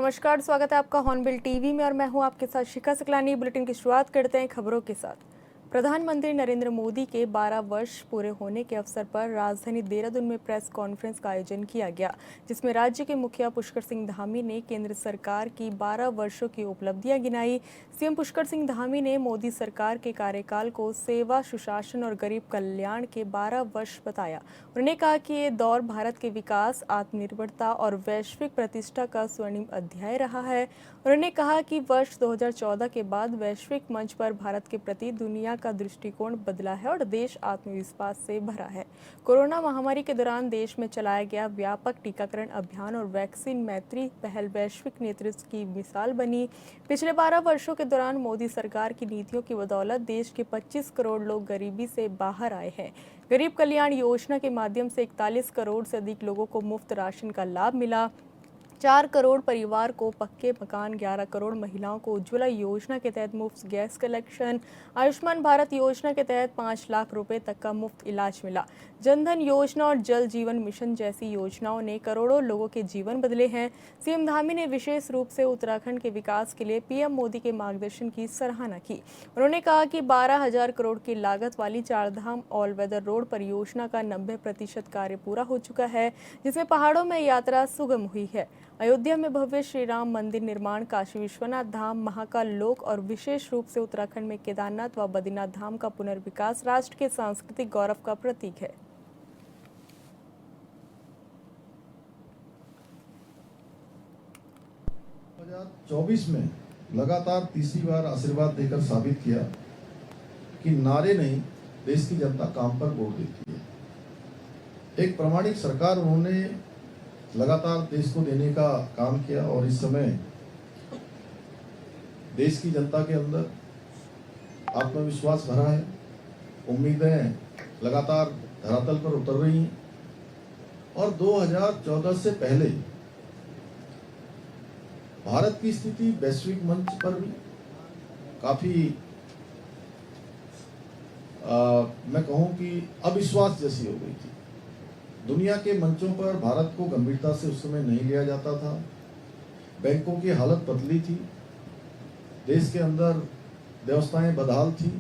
नमस्कार, स्वागत है आपका हॉर्नबिल टीवी में और मैं हूं आपके साथ शिखा सकलानी। बुलेटिन की शुरुआत करते हैं खबरों के साथ। प्रधानमंत्री नरेंद्र मोदी के 12 वर्ष पूरे होने के अवसर पर राजधानी देहरादून में प्रेस कॉन्फ्रेंस का आयोजन किया गया, जिसमें राज्य के मुखिया पुष्कर सिंह धामी ने केंद्र सरकार की 12 वर्षों की उपलब्धियां गिनाई। सीएम पुष्कर सिंह धामी ने मोदी सरकार के कार्यकाल को सेवा, सुशासन और गरीब कल्याण के 12 वर्ष बताया। उन्होंने कहा कि ये दौर भारत के विकास, आत्मनिर्भरता और वैश्विक प्रतिष्ठा का स्वर्णिम अध्याय रहा है। उन्होंने कहा कि वर्ष 2014 के बाद वैश्विक मंच पर भारत के प्रति दुनिया का दृष्टिकोण बदला है और देश आत्मविश्वास से भरा है। कोरोना महामारी के दौरान देश में चलाया गया व्यापक टीकाकरण अभियान और वैक्सीन मैत्री पहल वैश्विक नेतृत्व की मिसाल बनी। पिछले 12 वर्षों के दौरान मोदी सरकार की नीतियों की बदौलत देश के 25 करोड़ लोग गरीबी से बाहर आए हैं। गरीब कल्याण योजना के माध्यम से 41 करोड़ से अधिक लोगों को मुफ्त राशन का लाभ मिला। 4 करोड़ परिवार को पक्के मकान, 11 करोड़ महिलाओं को उज्ज्वला योजना के तहत मुफ्त गैस कलेक्शन, आयुष्मान भारत योजना के तहत 5 लाख रुपए तक का मुफ्त इलाज मिला। जनधन योजना और जल जीवन मिशन जैसी योजनाओं ने करोड़ों लोगों के जीवन बदले हैं। सीएम धामी ने विशेष रूप से उत्तराखंड के विकास के लिए पीएम मोदी के मार्गदर्शन की सराहना की। उन्होंने कहा कि 12,000 करोड़ की लागत वाली चारधाम ऑल वेदर रोड परियोजना का 90% कार्य पूरा हो चुका है, जिसमें पहाड़ों में यात्रा सुगम हुई है। अयोध्या में भव्य श्री राम मंदिर निर्माण, काशी विश्वनाथ धाम, महाकाल लोक और विशेष रूप से उत्तराखंड में केदारनाथ व बद्रीनाथ धाम का पुनर्विकास राष्ट्र के सांस्कृतिक गौरव का प्रतीक है। 2024 में लगातार तीसरी बार आशीर्वाद देकर साबित किया कि नारे नहीं, देश की जनता काम पर वोट देती है। एक प्रामाणिक सरकार उन्होंने लगातार देश को देने का काम किया और इस समय देश की जनता के अंदर आत्मविश्वास भरा है। उम्मीदें लगातार धरातल पर उतर रही हैं और 2014 से पहले भारत की स्थिति वैश्विक मंच पर भी काफी मैं कहूं कि अविश्वास जैसी हो गई थी। दुनिया के मंचों पर भारत को गंभीरता से उस समय नहीं लिया जाता था। बैंकों की हालत पतली थी, देश के अंदर व्यवस्थाएं बदहाल थी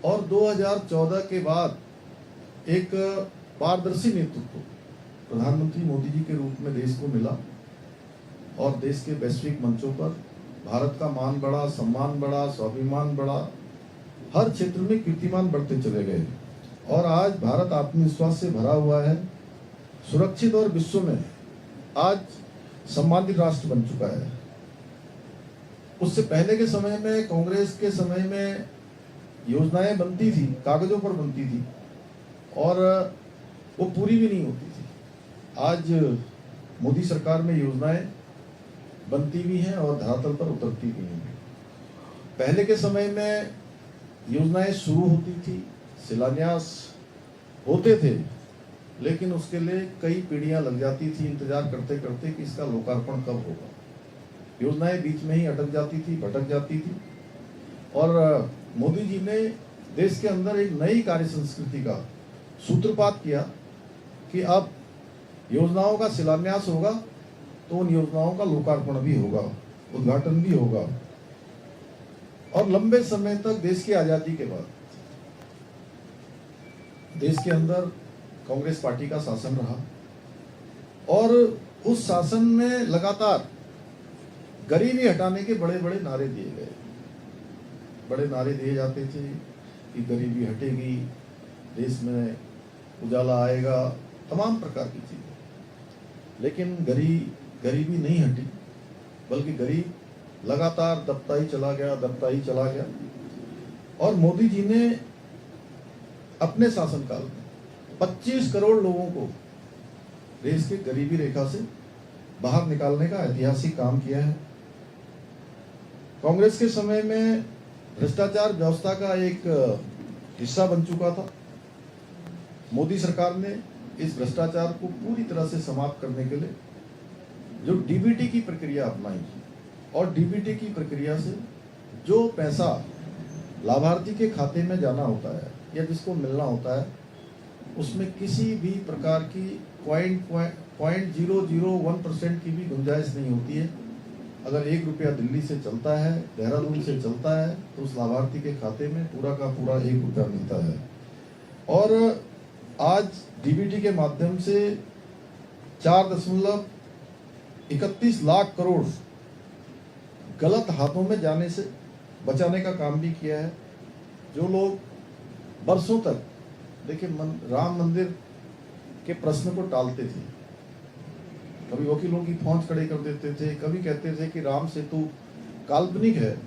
और 2014 के बाद एक पारदर्शी नेतृत्व प्रधानमंत्री मोदी जी के रूप में देश को मिला और देश के वैश्विक मंचों पर भारत का मान बढ़ा, सम्मान बढ़ा, स्वाभिमान बढ़ा, हर क्षेत्र में कीर्तिमान बढ़ते चले गए और आज भारत आत्मविश्वास से भरा हुआ है, सुरक्षित और विश्व में आज सम्मानित राष्ट्र बन चुका है। उससे पहले के समय में, कांग्रेस के समय में योजनाएं बनती थी, कागजों पर बनती थी और वो पूरी भी नहीं होती थी। आज मोदी सरकार में योजनाएं बनती भी हैं और धरातल पर उतरती भी हैं। पहले के समय में योजनाएं शुरू होती थी, शिलान्यास होते थे, लेकिन उसके लिए कई पीढ़ियां लग जाती थी इंतजार करते करते कि इसका लोकार्पण कब होगा। योजनाएं बीच में ही अटक जाती थी, भटक जाती थी और मोदी जी ने देश के अंदर एक नई कार्य संस्कृति का सूत्रपात किया कि अब योजनाओं का शिलान्यास होगा तो उन योजनाओं का लोकार्पण भी होगा, उद्घाटन भी होगा। और लंबे समय तक देश की आजादी के बाद देश के अंदर कांग्रेस पार्टी का शासन रहा और उस शासन में लगातार गरीबी हटाने के बड़े बड़े नारे दिए गए। बड़े नारे दिए जाते थे कि गरीबी हटेगी, देश में उजाला आएगा, तमाम प्रकार की चीजें। लेकिन गरीबी नहीं हटी, बल्कि गरीब लगातार दबता ही चला गया। और मोदी जी ने अपने शासनकाल में 25 करोड़ लोगों को देश के गरीबी रेखा से बाहर निकालने का ऐतिहासिक काम किया है। कांग्रेस के समय में भ्रष्टाचार व्यवस्था का एक हिस्सा बन चुका था। मोदी सरकार ने इस भ्रष्टाचार को पूरी तरह से समाप्त करने के लिए जो डीबीटी की प्रक्रिया अपनाई और डीबीटी की प्रक्रिया से जो पैसा लाभार्थी के खाते में जाना होता है या जिसको मिलना होता है, उसमें किसी भी प्रकार की 0.001% की भी गुंजाइश नहीं होती है। अगर 1 रुपया दिल्ली से चलता है, देहरादून से चलता है, तो उस लाभार्थी के खाते में पूरा का पूरा 1 रुपया मिलता है। और आज डीबीटी के माध्यम से 4.31 लाख करोड़ गलत हाथों में जाने से बचाने का काम भी किया है। जो लोग बरसों तक देखिए राम मंदिर के प्रश्न को टालते थे, कभी वकीलों की फौज खड़ी कर देते थे, कभी कहते थे कि राम सेतु काल्पनिक है,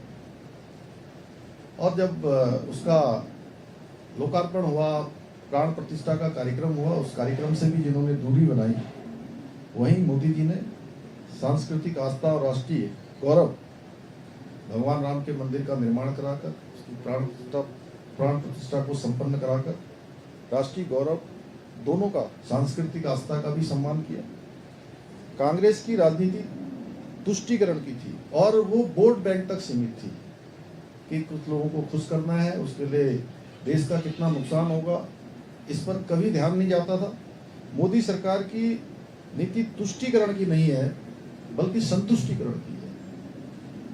और जब उसका लोकार्पण हुआ, प्राण प्रतिष्ठा का कार्यक्रम हुआ, उस कार्यक्रम से भी जिन्होंने दूरी बनाई, वहीं मोदी जी ने सांस्कृतिक आस्था और राष्ट्रीय गौरव भगवान राम के मंदिर का निर्माण कराकर उसकी प्राण प्रतिष्ठा को संपन्न कराकर राष्ट्रीय गौरव दोनों का, सांस्कृतिक आस्था का भी सम्मान किया। कांग्रेस की राजनीति तुष्टीकरण की थी और वो वोट बैंक तक सीमित थी कि कुछ लोगों को खुश करना है, उसके लिए देश का कितना नुकसान होगा, इस पर कभी ध्यान नहीं जाता था। मोदी सरकार की नीति तुष्टीकरण की नहीं है, बल्कि संतुष्टीकरण की है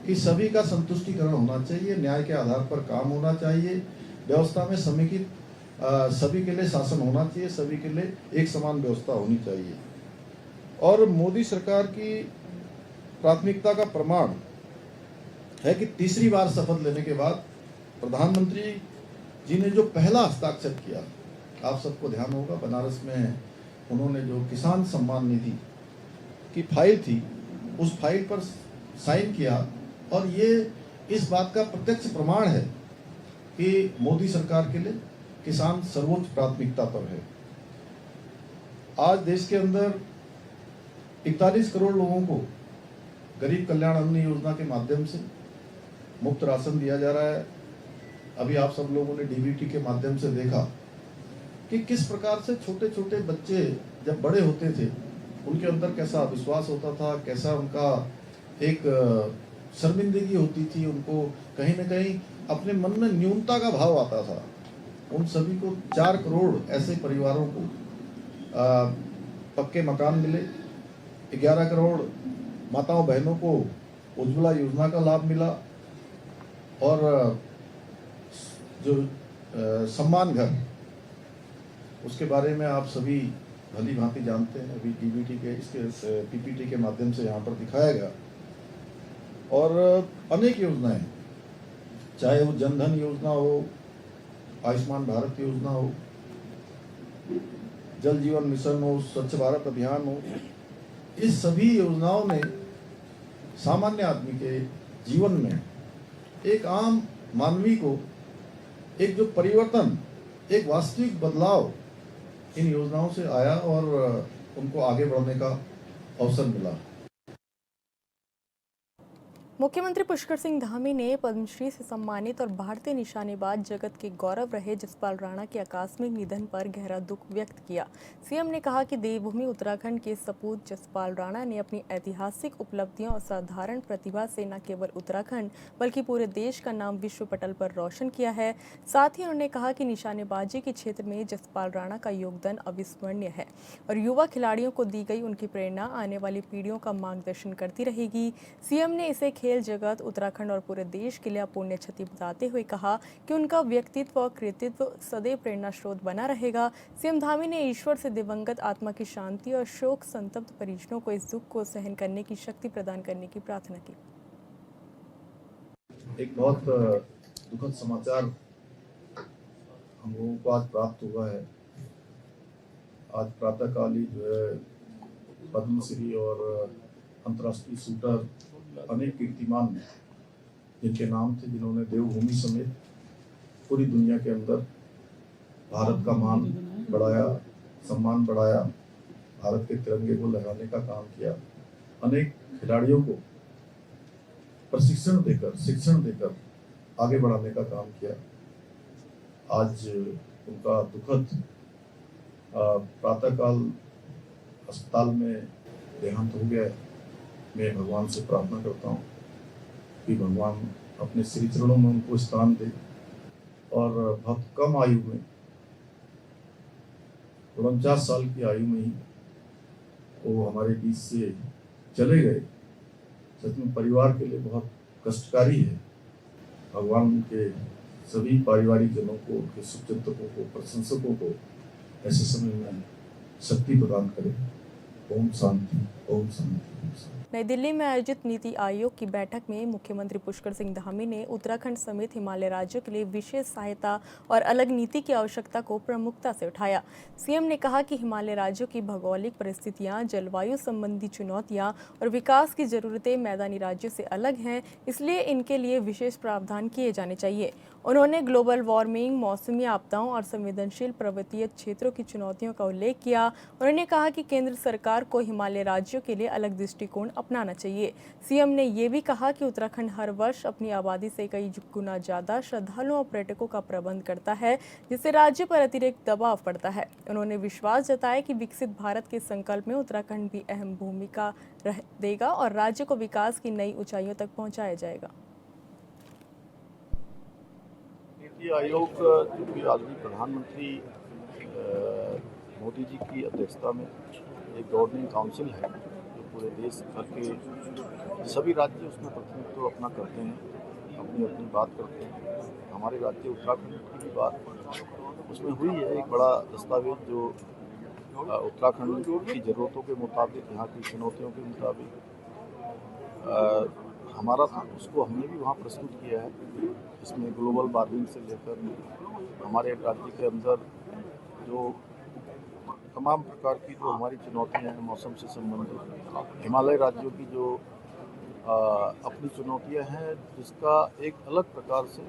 कि सभी का संतुष्टीकरण होना चाहिए, न्याय के आधार पर काम होना चाहिए, व्यवस्था में समेकित सभी के लिए शासन होना चाहिए, सभी के लिए एक समान व्यवस्था होनी चाहिए। और मोदी सरकार की प्राथमिकता का प्रमाण है कि तीसरी बार शपथ लेने के बाद प्रधानमंत्री जी ने जो पहला हस्ताक्षर किया, आप सबको ध्यान होगा, बनारस में उन्होंने जो किसान सम्मान निधि की फाइल थी, उस फाइल पर साइन किया, और ये इस बात का प्रत्यक्ष प्रमाण है कि मोदी सरकार के लिए किसान सर्वोच्च प्राथमिकता पर है। आज देश के अंदर 41 करोड़ लोगों को गरीब कल्याण अन्न योजना के माध्यम से मुफ्त राशन दिया जा रहा है। अभी आप सब लोगों ने डीबीटी के माध्यम से देखा कि किस प्रकार से छोटे छोटे बच्चे जब बड़े होते थे, उनके अंदर कैसा विश्वास होता था, कैसा उनका एक शर्मिंदगी होती थी, उनको कहीं ना कहीं अपने मन में न्यूनता का भाव आता था। उन सभी को 4 करोड़ ऐसे परिवारों को पक्के मकान मिले, 11 करोड़ माताओं बहनों को उज्ज्वला योजना का लाभ मिला, और जो सम्मान घर, उसके बारे में आप सभी भली भांति जानते हैं। अभी डीबीटी के इसके पीपीटी के माध्यम से यहाँ पर दिखाया गया। और अनेक योजनाएं, चाहे वो जनधन योजना हो, आयुष्मान भारत योजना हो, जल जीवन मिशन हो, स्वच्छ भारत अभियान हो, इस सभी योजनाओं ने सामान्य आदमी के जीवन में, एक आम मानवी को एक जो परिवर्तन, एक वास्तविक बदलाव इन योजनाओं से आया और उनको आगे बढ़ने का अवसर मिला। मुख्यमंत्री पुष्कर सिंह धामी ने पद्मश्री से सम्मानित और भारतीय निशानेबाज जगत के गौरव रहे जसपाल राणा के आकस्मिक निधन पर गहरा दुख व्यक्त किया। सीएम ने कहा कि देवभूमि उत्तराखंड के सपूत जसपाल राणा ने अपनी ऐतिहासिक उपलब्धियों और साधारण प्रतिभा से न केवल उत्तराखंड बल्कि पूरे देश का नाम विश्व पटल पर रोशन किया है। साथ ही उन्होंने कहा कि निशानेबाजी के क्षेत्र में जसपाल राणा का योगदान अविस्मरणीय है और युवा खिलाड़ियों को दी गई उनकी प्रेरणा आने वाली पीढ़ियों का मार्गदर्शन करती रहेगी। सीएम ने इसे खेल जगत, उत्तराखंड और पूरे देश के लिए अपूर्णीय क्षति बताते हुए कहा कि उनका व्यक्तित्व और कृतित्व सदैव प्रेरणा स्रोत बना रहेगा। सीएम धामी ने ईश्वर से दिवंगत आत्मा की शांति और शोक संतप्त परिजनों को इस दुख को सहन करने की शक्ति प्रदान करने की प्रार्थना की। एक बहुत दुखद समाचार हम लोगों को आज प्राप्त हुआ है। आज प्रातःकाल ही जो है पद्मश्री और अंतर्राष्ट्रीय शूटर अनेक कीर्तिमान जिनके नाम थे, जिन्होंने देवभूमि समेत पूरी दुनिया के अंदर भारत का मान बढ़ाया, सम्मान बढ़ाया, भारत के तिरंगे को लहराने का काम किया, अनेक खिलाड़ियों को प्रशिक्षण देकर, शिक्षण देकर आगे बढ़ाने का काम किया। आज उनका दुखद प्रातःकाल अस्पताल में देहांत हो गया। मैं भगवान से प्रार्थना करता हूँ कि भगवान अपने श्री चरणों में उनको स्थान दे और बहुत कम आयु में, 49 साल की आयु में ही वो हमारे बीच से चले गए, सच में परिवार के लिए बहुत कष्टकारी है। भगवान उनके सभी पारिवारिक जनों को, उनके शुभचिंतकों को, प्रशंसकों को ऐसे समय में शक्ति प्रदान करे। ओम शांति, ओम शांति, ओम शांति। नई दिल्ली में आयोजित नीति आयोग की बैठक में मुख्यमंत्री पुष्कर सिंह धामी ने उत्तराखंड समेत हिमालय राज्यों के लिए विशेष सहायता और अलग नीति की आवश्यकता को प्रमुखता से उठाया। सीएम ने कहा कि हिमालय राज्यों की भौगोलिक परिस्थितियां, जलवायु संबंधी चुनौतियां और विकास की जरूरतें मैदानी राज्यों से अलग हैं, इसलिए इनके लिए विशेष प्रावधान किए जाने चाहिए। उन्होंने ग्लोबल वार्मिंग, मौसमी आपदाओं और संवेदनशील पर्वतीय क्षेत्रों की चुनौतियों का उल्लेख किया। उन्होंने कहा कि केंद्र सरकार को हिमालय राज्यों के लिए अलग दृष्टिकोण अपनाना चाहिए। सीएम ने ये भी कहा कि उत्तराखंड हर वर्ष अपनी आबादी से कई गुना ज्यादा श्रद्धालुओं और पर्यटकों का प्रबंध करता है, जिससे राज्य पर अतिरिक्त दबाव पड़ता है। उन्होंने विश्वास जताया कि विकसित भारत के संकल्प में उत्तराखंड भी अहम भूमिका देगा और राज्य को विकास की नई ऊंचाइयों तक पहुंचाया जाएगा। नीति आयोग जो कि ऑलरेडी प्रधानमंत्री मोदी जी की अध्यक्षता में एक गवर्निंग काउंसिल है, जो पूरे देश भर के सभी राज्य उसमें प्रतिनिधित्व अपना करते हैं, अपनी अपनी बात करते हैं। हमारे राज्य उत्तराखंड की भी बात उसमें हुई है। एक बड़ा दस्तावेज जो उत्तराखंड की ज़रूरतों के मुताबिक, यहाँ की चुनौतियों के मुताबिक हमारा था, उसको हमने भी वहाँ प्रस्तुत किया है। इसमें ग्लोबल वार्मिंग से लेकर हमारे राज्य के अंदर जो तमाम प्रकार की जो हमारी चुनौतियाँ हैं, मौसम से संबंधित, हिमालय राज्यों की जो अपनी चुनौतियाँ हैं, जिसका एक अलग प्रकार से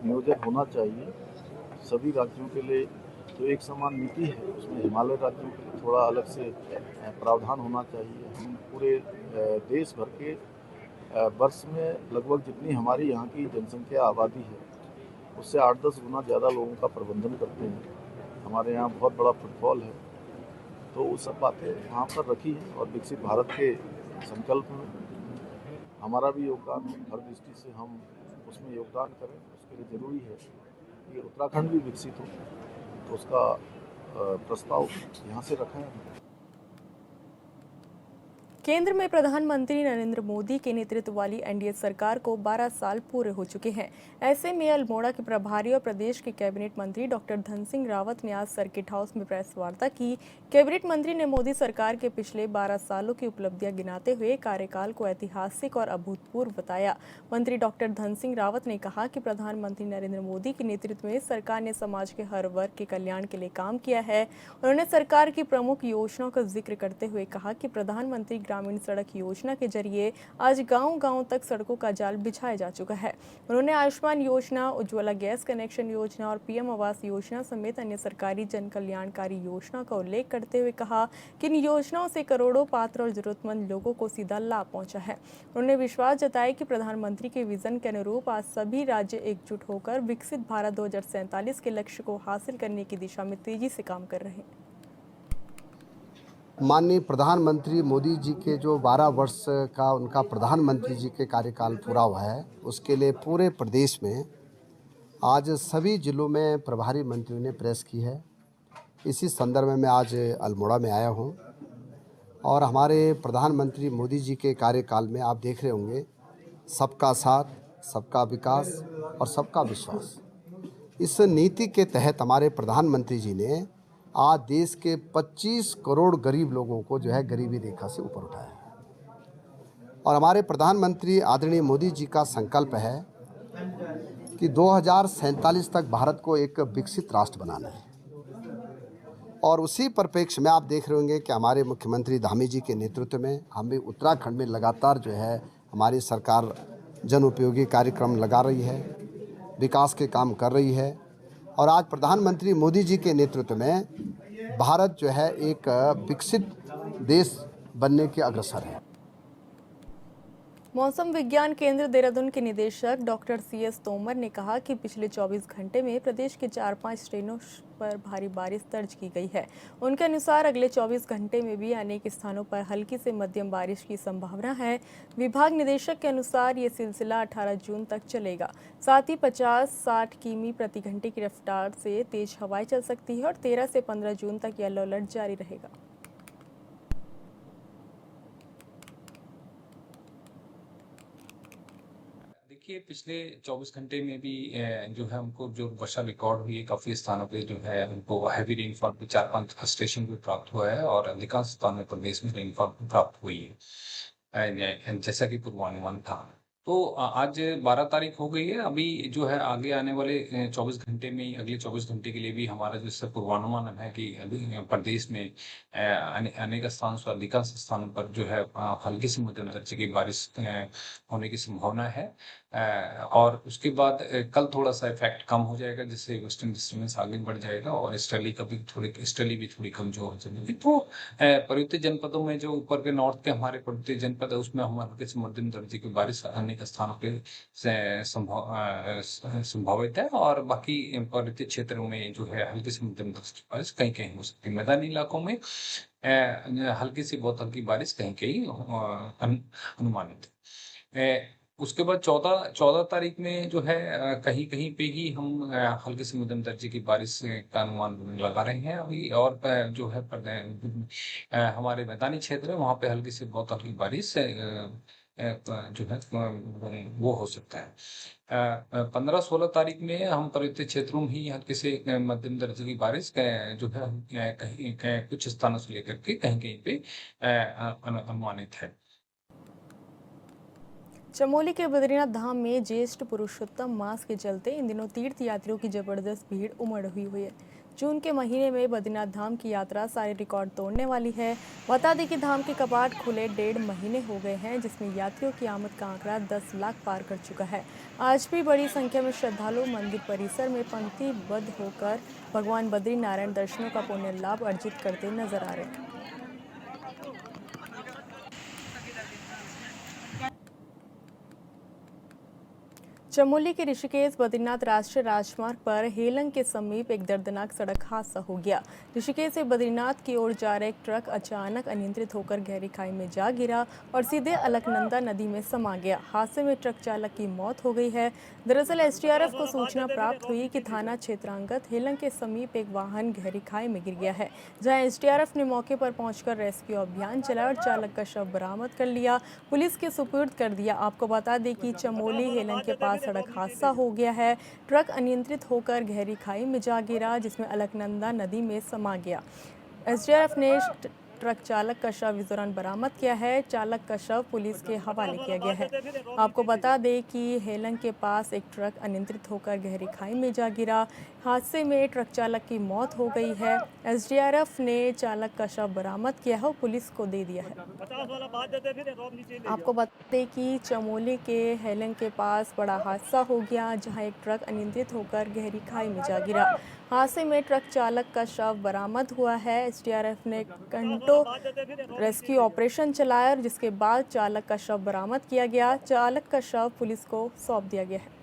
नियोजन होना चाहिए। सभी राज्यों के लिए जो एक समान नीति है, उसमें हिमालय राज्यों के लिए थोड़ा अलग से प्रावधान होना चाहिए। हम पूरे देश भर के वर्ष में लगभग जितनी हमारी यहाँ की जनसंख्या आबादी है, उससे 8-10 गुना ज़्यादा लोगों का प्रबंधन करते हैं। हमारे यहाँ बहुत बड़ा फुटफॉल है, तो वो सब बातें वहाँ पर रखी हैं और विकसित भारत के संकल्प में हमारा भी योगदान है। हर दृष्टि से हम उसमें योगदान करें, उसके लिए ज़रूरी है कि उत्तराखंड भी विकसित हो, तो उसका प्रस्ताव यहाँ से रखा है। केंद्र में प्रधानमंत्री नरेंद्र मोदी के नेतृत्व वाली एनडीए सरकार को 12 साल पूरे हो चुके हैं। ऐसे में अल्मोड़ा के प्रभारी और प्रदेश के कैबिनेट मंत्री डॉक्टर धन सिंह रावत ने आज सर्किट हाउस में प्रेस वार्ता की। कैबिनेट मंत्री ने मोदी सरकार के पिछले 12 सालों की उपलब्धियां गिनाते हुए कार्यकाल को ऐतिहासिक और अभूतपूर्व बताया। मंत्री डॉक्टर धन सिंह रावत ने कहा कि प्रधानमंत्री नरेंद्र मोदी के नेतृत्व में सरकार ने समाज के हर वर्ग के कल्याण के लिए काम किया है। उन्होंने सरकार की प्रमुख योजनाओं का जिक्र करते हुए कहा कि प्रधानमंत्री ग्रामीण सड़क योजना के जरिए आज गांव-गांव तक सड़कों का जाल बिछाया जा चुका है। उन्होंने आयुष्मान योजना, उज्ज्वला गैस कनेक्शन योजना और पीएम आवास योजना समेत अन्य सरकारी जन कल्याणकारी योजना का उल्लेख करते हुए कहा कि इन योजनाओं से करोड़ों पात्र और जरूरतमंद लोगों को सीधा लाभ पहुंचा है। उन्होंने विश्वास जताया कि प्रधानमंत्री के विजन के अनुरूप आज सभी राज्य एकजुट होकर विकसित भारत 2047 के लक्ष्य को हासिल करने की दिशा में तेजी से काम कर रहे हैं। माननीय प्रधानमंत्री मोदी जी के जो 12 वर्ष का उनका प्रधानमंत्री जी के कार्यकाल पूरा हुआ है, उसके लिए पूरे प्रदेश में आज सभी जिलों में प्रभारी मंत्रियों ने प्रेस की है। इसी संदर्भ में मैं आज अल्मोड़ा में आया हूं और हमारे प्रधानमंत्री मोदी जी के कार्यकाल में आप देख रहे होंगे सबका साथ, सबका विकास और सबका विश्वास। इस नीति के तहत हमारे प्रधानमंत्री जी ने आज देश के 25 करोड़ गरीब लोगों को जो है गरीबी रेखा से ऊपर उठाया है। और हमारे प्रधानमंत्री आदरणीय मोदी जी का संकल्प है कि 2047 तक भारत को एक विकसित राष्ट्र बनाना है। और उसी परिप्रेक्ष्य में आप देख रहे होंगे कि हमारे मुख्यमंत्री धामी जी के नेतृत्व में हम भी उत्तराखंड में लगातार जो है हमारी सरकार जन उपयोगी कार्यक्रम लगा रही है, विकास के काम कर रही है। और आज प्रधानमंत्री मोदी जी के नेतृत्व में भारत जो है एक विकसित देश बनने के अग्रसर है। मौसम विज्ञान केंद्र देहरादून के निदेशक डॉक्टर सीएस तोमर ने कहा कि पिछले 24 घंटे में प्रदेश के 4-5 स्टेशनों पर भारी बारिश दर्ज की गई है। उनके अनुसार अगले 24 घंटे में भी अनेक स्थानों पर हल्की से मध्यम बारिश की संभावना है। विभाग निदेशक के अनुसार ये सिलसिला 18 जून तक चलेगा। साथ ही 50-60 किमी प्रति घंटे की रफ्तार से तेज हवाएं चल सकती है और 13 से 15 जून तक येलो अलर्ट जारी रहेगा। देखिए पिछले 24 घंटे में भी जो है हमको जो वर्षा रिकॉर्ड हुई है काफ़ी स्थानों पे जो है हमको हैवी रेनफॉल भी 4-5 स्टेशन पे प्राप्त हुआ है और अधिकांश स्थानों में प्रदेश में रेनफॉल भी प्राप्त हुई है। जैसा कि पूर्वानुमान था। तो आज 12 तारीख हो गई है। अभी जो है आगे आने वाले 24 घंटे में अगले 24 घंटे के लिए भी हमारा जैसे पूर्वानुमान है कि अभी प्रदेश में अनेक स्थानों से अधिकांश स्थानों पर जो है हल्की से मध्यम दर्जे की बारिश होने की संभावना है। और उसके बाद कल थोड़ा सा इफेक्ट कम हो जाएगा जिससे वेस्टर्न डिस्टर्बेंस आगे बढ़ जाएगा और ईस्टर्ली भी थोड़ी कमजोर हो जाएगी। तो पर्वतीय जनपदों में जो ऊपर के नॉर्थ के हमारे पर्वतीय जनपद है उसमें हम हल्के से मध्यम दर्जे की बारिश अनेक स्थानों पे संभावित है और बाकी पर्वतीय क्षेत्रों में जो है हल्की से मध्यम दर्जे की बारिश कहीं कहीं हो सकती है। मैदानी इलाकों में हल्की से बहुत हल्की बारिश कहीं कहीं अनुमानित है। उसके बाद 14 तारीख में जो है कहीं कहीं पे ही हम हल्के से मध्यम दर्जे की बारिश का अनुमान लगा रहे हैं अभी और जो है हमारे मैदानी क्षेत्र है वहाँ पे हल्की से बहुत हल्की बारिश जो है वो हो सकता है। 15-16 तारीख में हम पर्वतीय क्षेत्रों में ही हल्के से मध्यम दर्जे की बारिश जो है कहीं कुछ स्थानों से लेकर के कहीं कहीं पे अनुमानित है। चमोली के बद्रीनाथ धाम में ज्येष्ठ पुरुषोत्तम मास के चलते इन दिनों तीर्थ यात्रियों की जबरदस्त भीड़ उमड़ हुई है। जून के महीने में बद्रीनाथ धाम की यात्रा सारे रिकॉर्ड तोड़ने वाली है। बता दें कि धाम के कपाट खुले 1.5 महीने हो गए हैं जिसमें यात्रियों की आमद का आंकड़ा 10 लाख पार कर चुका है। आज भी बड़ी संख्या में श्रद्धालु मंदिर परिसर में पंक्तिबद्ध होकर भगवान बद्री नारायण दर्शनों का पुण्य लाभ अर्जित करते नजर आ रहे हैं। चमोली के ऋषिकेश बद्रीनाथ राष्ट्रीय राजमार्ग पर हेलंग के समीप एक दर्दनाक सड़क हादसा हो गया। ऋषिकेश से बद्रीनाथ की ओर जा रहे एक ट्रक अचानक अनियंत्रित होकर गहरी खाई में जा गिरा और सीधे अलकनंदा नदी में समा गया। हादसे में ट्रक चालक की मौत हो गई है। दरअसल एसडीआरएफ को सूचना प्राप्त हुई कि थाना क्षेत्रांगत हेलंग के समीप एक वाहन गहरी खाई में गिर गया है, जहां एसडीआरएफ ने मौके पर पहुंचकर रेस्क्यू अभियान चलाया और चालक का शव बरामद कर लिया, पुलिस के सुपुर्द कर दिया। आपको बता दें कि चमोली हेलंग के पास सड़क हादसा हो गया है। ट्रक अनियंत्रित होकर गहरी खाई में जा गिरा जिसमें अलकनंदा नदी में समा गया। एसडीआरएफ ने ट्रक चालक का शव इस दौरान बरामद किया है। चालक का शव पुलिस के हवाले किया गया है। आपको बता दें कि हेलंग के पास एक ट्रक अनियंत्रित होकर गहरी खाई में जा गिरा। हादसे में ट्रक चालक की मौत हो गई है। एसडीआरएफ ने चालक का शव बरामद किया है और पुलिस को दे दिया है। आपको बता दें कि चमोली के हेलंग के पास बड़ा हादसा हो गया जहां एक ट्रक अनियंत्रित होकर गहरी खाई में जा गिरा। हादसे में ट्रक चालक का शव बरामद हुआ है। एसडीआरएफ ने घंटों रेस्क्यू ऑपरेशन चलाया और जिसके बाद चालक का शव बरामद किया गया। चालक का शव पुलिस को सौंप दिया गया है।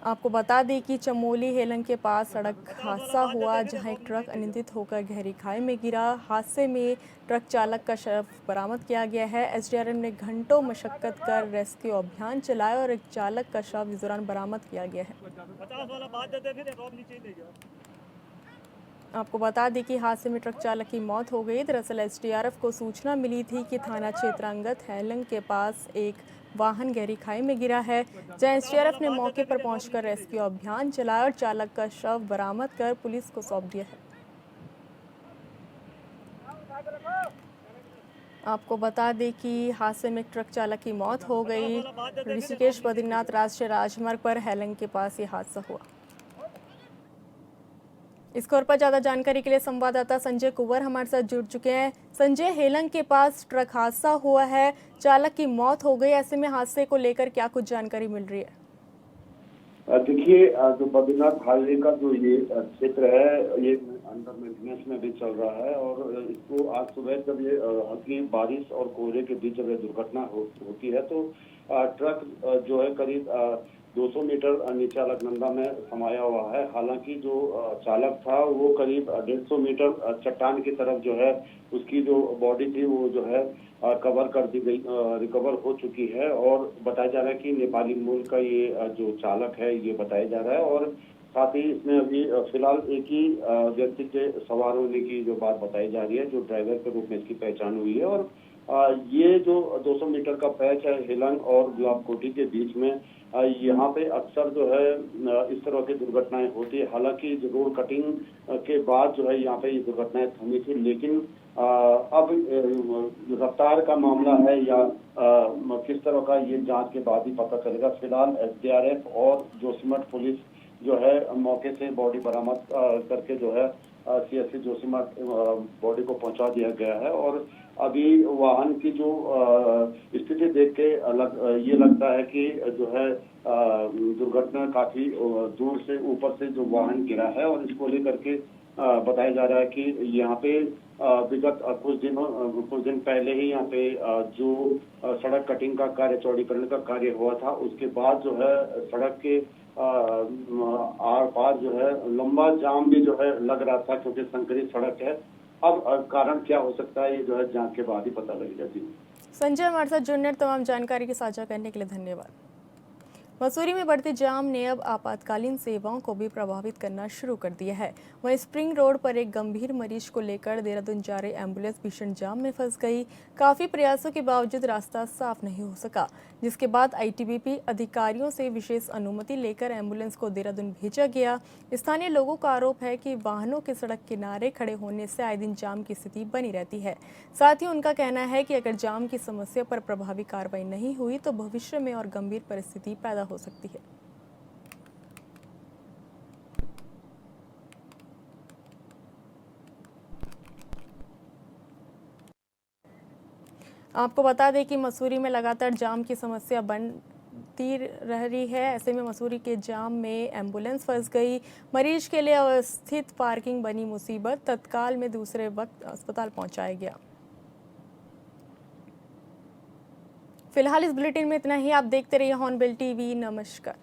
आपको बता दें कि चमोली हेलंग के पास सड़क हादसा हुआ जहां एक ट्रक अनियंत्रित होकर गहरी खाई में गिरा। हादसे में ट्रक चालक का शव बरामद किया गया है। एसडीआरएफ ने घंटों मशक्कत कर रेस्क्यू अभियान चलाया और एक चालक का शव इस दौरान बरामद किया गया है। आपको बता दें कि हादसे में ट्रक चालक की मौत हो गई। दरअसल एसडीआरएफ को सूचना मिली थी कि थाना क्षेत्रांगत हेलंग के पास एक वाहन गहरी खाई में गिरा है, जहां एसडीआरएफ ने मौके पर पहुंचकर रेस्क्यू अभियान चलाया और चालक का शव बरामद कर पुलिस को सौंप दिया है। आपको बता दें कि हादसे में ट्रक चालक की मौत हो गई। ऋषिकेश बद्रीनाथ राष्ट्रीय राजमार्ग पर हेलंग के पास ये हादसा हुआ। इस खबर पर ज्यादा जानकारी के लिए संवाददाता संजय कुंवर हमारे साथ जुड़ चुके हैं। संजय, हेलंग के पास ट्रक हादसा हुआ है, चालक की मौत हो गई, ऐसे में हादसे को लेकर क्या कुछ जानकारी मिल रही है? देखिए, जो बद्रीनाथ हाईवे का जो ये क्षेत्र है ये अंडर मेंटेनेंस में भी चल रहा है और इसको आज सुबह जब ये हल्की बारिश और कोहरे के बीच जब ये दुर्घटना होती है तो ट्रक जो है करीब 200 मीटर नीचे अलकनंदा में समाया हुआ है। हालांकि जो चालक था वो करीब 150 मीटर चट्टान की तरफ जो है उसकी जो बॉडी थी वो जो है कवर कर दी गई, रिकवर हो चुकी है और बताया जा रहा है कि नेपाली मूल का ये जो चालक है ये बताया जा रहा है और साथ ही इसमें अभी फिलहाल एक ही व्यक्ति के सवार होने की जो बात बताई जा रही है, जो ड्राइवर के रूप में इसकी पहचान हुई है और ये जो 200 मीटर का पैच है हेलन और गुलाबकोटी के बीच में, यहाँ पे अक्सर जो है इस तरह की दुर्घटनाएं होती है। हालांकि रोड कटिंग के बाद जो है यहाँ पे ये दुर्घटनाएं थमी थी, लेकिन अब रफ्तार का मामला है या किस तरह का, ये जांच के बाद ही पता चलेगा। फिलहाल एसडीआरएफ और जोशीमठ पुलिस जो है मौके से बॉडी बरामद करके जो है सीएससी जोशीमठ बॉडी को पहुंचा दिया गया है। और अभी वाहन की जो स्थिति देख के ये लगता है कि जो है दुर्घटना काफी दूर से ऊपर से जो वाहन गिरा है, और इसको लेकर के बताया जा रहा है कि यहाँ पे विगत कुछ दिन पहले ही यहाँ पे जो सड़क कटिंग का कार्य, चौड़ीकरण का कार्य हुआ था, उसके बाद जो है सड़क के आर पार जो है लंबा जाम भी जो है लग रहा था, क्योंकि संकरित सड़क है। अब कारण क्या हो सकता है, ये जो है जांच के बाद ही पता लगेगा। जी संजय हमारे साथ जुड़ने और तमाम जानकारी की साझा करने के लिए धन्यवाद। मसूरी में बढ़ते जाम ने अब आपातकालीन सेवाओं को भी प्रभावित करना शुरू कर दिया है। वहीं स्प्रिंग रोड पर एक गंभीर मरीज को लेकर देहरादून जा रही एम्बुलेंस भीषण जाम में फंस गई। काफी प्रयासों के बावजूद रास्ता साफ नहीं हो सका, जिसके बाद आईटीबीपी अधिकारियों से विशेष अनुमति लेकर एम्बुलेंस को देहरादून भेजा गया। स्थानीय लोगों का आरोप है कि वाहनों के सड़क किनारे खड़े होने से आए दिन जाम की स्थिति बनी रहती है। साथ ही उनका कहना है कि अगर जाम की समस्या पर प्रभावी कार्रवाई नहीं हुई तो भविष्य में और गंभीर परिस्थिति पैदा हो सकती है। आपको बता दें कि मसूरी में लगातार जाम की समस्या बनती रह रही है। ऐसे में मसूरी के जाम में एम्बुलेंस फंस गई। मरीज के लिए अवस्थित पार्किंग बनी मुसीबत। तत्काल में दूसरे वक्त अस्पताल पहुंचाया गया। फिलहाल इस बुलेटिन में इतना ही। आप देखते रहिए हॉर्नबिल टीवी। नमस्कार।